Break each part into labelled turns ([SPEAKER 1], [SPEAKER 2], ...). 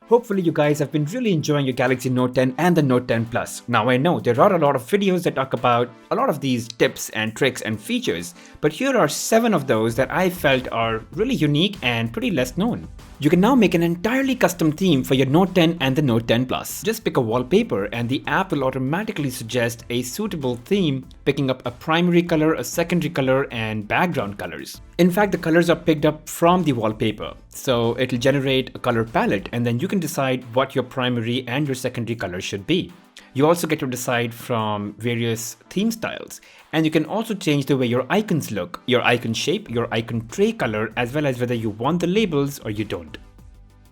[SPEAKER 1] Hopefully you guys have been really enjoying your Galaxy Note 10 and the Note 10 Plus. Now I know there are a lot of videos that talk about a lot of these tips and tricks and features, but here are 7 of those that I felt are really unique and pretty less known. You can now make an entirely custom theme for your Note 10 and the Note 10 Plus. Just pick a wallpaper and the app will automatically suggest a suitable theme, picking up a primary color, a secondary color, and background colors. In fact, the colors are picked up from the wallpaper, so it'll generate a color palette and then you can decide what your primary and your secondary color should be. You also get to decide from various theme styles, and you can also change the way your icons look, your icon shape, your icon tray color, as well as whether you want the labels or you don't.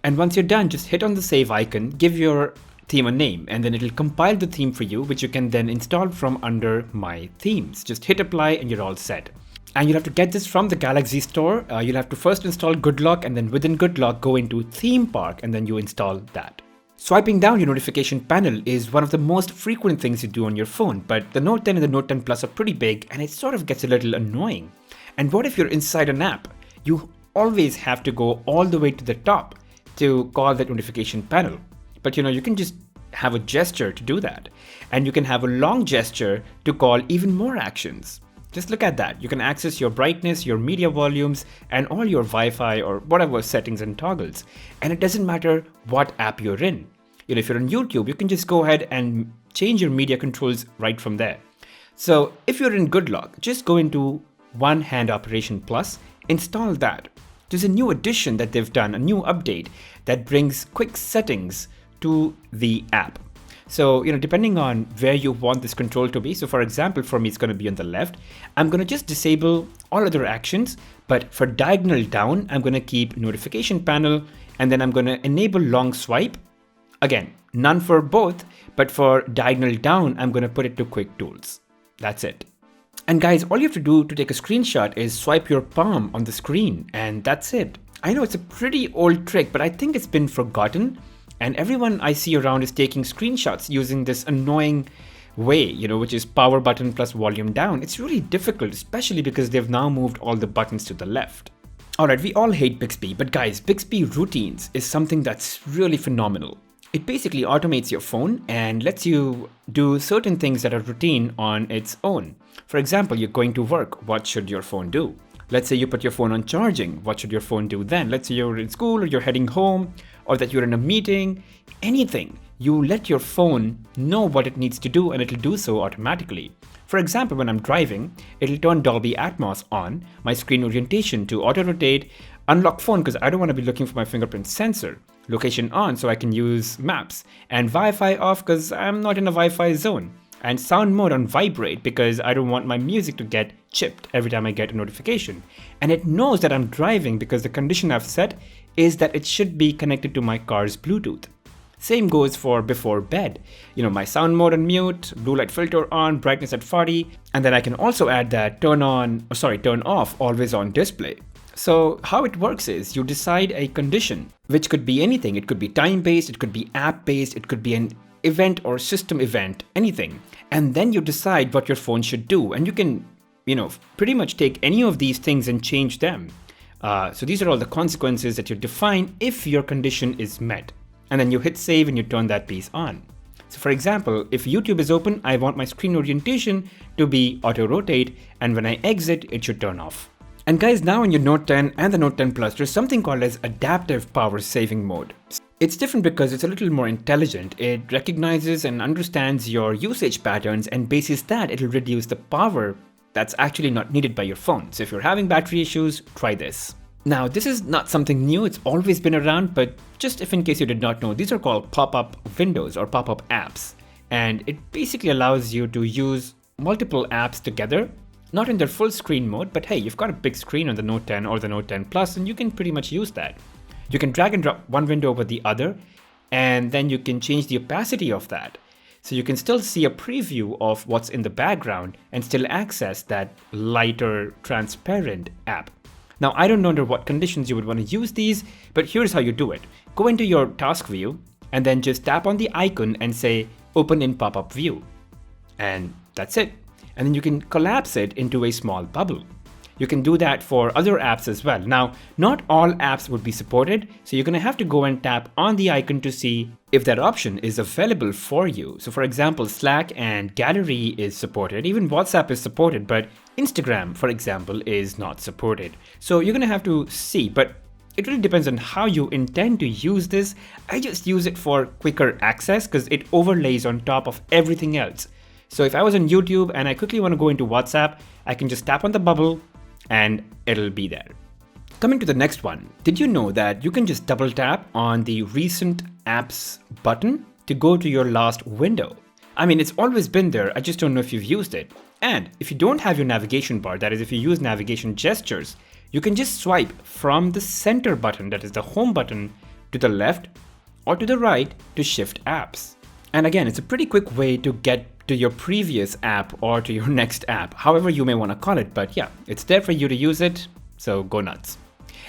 [SPEAKER 1] And once you're done, just hit on the save icon, give your theme a name, and then it'll compile the theme for you, which you can then install from under My Themes. Just hit apply and you're all set. And you'll have to get this from the Galaxy Store. You'll have to first install GoodLock, and then within GoodLock go into Theme Park, and then you install that. Swiping down your notification panel is one of the most frequent things you do on your phone, but the Note 10 and the Note 10 Plus are pretty big and it sort of gets a little annoying. And what if you're inside an app? You always have to go all the way to the top to call that notification panel. But you can just have a gesture to do that. And you can have a long gesture to call even more actions. Just look at that. You can access your brightness, your media volumes, and all your Wi-Fi or whatever settings and toggles. And it doesn't matter what app you're in. If you're on YouTube, you can just go ahead and change your media controls right from there. So if you're in GoodLock, just go into One Hand Operation Plus, install that. There's a new addition that they've done, a new update that brings quick settings to the app. So, depending on where you want this control to be. So for example, for me, it's going to be on the left. I'm going to just disable all other actions, but for diagonal down, I'm going to keep notification panel, and then I'm going to enable long swipe. Again, none for both, but for diagonal down, I'm going to put it to quick tools. That's it. And guys, all you have to do to take a screenshot is swipe your palm on the screen, and that's it. I know it's a pretty old trick, but I think it's been forgotten. And everyone I see around is taking screenshots using this annoying way, which is power button plus volume down. It's really difficult, especially because they've now moved all the buttons to the left. Alright, we all hate Bixby, but guys, Bixby Routines is something that's really phenomenal. It basically automates your phone and lets you do certain things that are routine on its own. For example, you're going to work, what should your phone do? Let's say you put your phone on charging, what should your phone do then? Let's say you're in school or you're heading home, or that you're in a meeting, anything. You let your phone know what it needs to do and it'll do so automatically. For example, when I'm driving, it'll turn Dolby Atmos on, my screen orientation to auto-rotate, unlock phone because I don't want to be looking for my fingerprint sensor, location on so I can use maps, and Wi-Fi off because I'm not in a Wi-Fi zone, and sound mode on vibrate because I don't want my music to get chipped every time I get a notification. And it knows that I'm driving because the condition I've set is that it should be connected to my car's Bluetooth. Same goes for before bed. My sound mode on mute, blue light filter on, brightness at 40, and then I can also add that turn off always on display. So how it works is you decide a condition, which could be anything. It could be time-based, it could be app-based, it could be an event or system event, anything. And then you decide what your phone should do. And you can, pretty much take any of these things and change them. So these are all the consequences that you define if your condition is met. And then you hit save and you turn that piece on. So for example, if YouTube is open, I want my screen orientation to be auto-rotate, and when I exit, it should turn off. And guys, now in your Note 10 and the Note 10 Plus, there's something called as adaptive power saving mode. It's different because it's a little more intelligent. It recognizes and understands your usage patterns, and basis that, it'll reduce the power that's actually not needed by your phone. So if you're having battery issues, try this. Now, this is not something new, it's always been around, but just if in case you did not know, these are called pop-up windows or pop-up apps. And it basically allows you to use multiple apps together, not in their full screen mode, but hey, you've got a big screen on the Note 10 or the Note 10 Plus, and you can pretty much use that. You can drag and drop one window over the other, and then you can change the opacity of that. So you can still see a preview of what's in the background and still access that lighter, transparent app. Now, I don't know under what conditions you would want to use these, but here's how you do it. Go into your task view and then just tap on the icon and say open in pop-up view. And that's it. And then you can collapse it into a small bubble. you can do that for other apps as well. Now, not all apps would be supported, so you're going to have to go and tap on the icon to see if that option is available for you. So for example, Slack and Gallery is supported, even WhatsApp is supported, but Instagram, for example, is not supported. So you're going to have to see, but it really depends on how you intend to use this. I just use it for quicker access because it overlays on top of everything else. So if I was on YouTube and I quickly want to go into WhatsApp, I can just tap on the bubble and it'll be there. Coming to the next one, did you know that you can just double tap on the recent apps button to go to your last window? I mean, it's always been there, I just don't know if you've used it. And if you don't have your navigation bar, that is if you use navigation gestures, you can just swipe from the center button, that is the home button, to the left or to the right to shift apps. And again, it's a pretty quick way to get to your previous app or to your next app, however you may want to call it. But yeah, it's there for you to use it, so go nuts.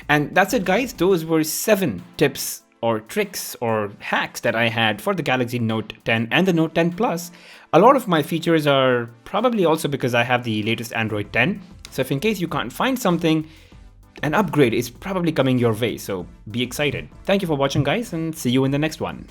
[SPEAKER 1] And that's it, guys. Those were 7 tips or tricks or hacks that I had for the Galaxy Note 10 and the Note 10 Plus. A lot of my features are probably also because I have the latest Android 10. So if in case you can't find something, an upgrade is probably coming your way, so be excited. Thank you for watching, guys, and see you in the next one.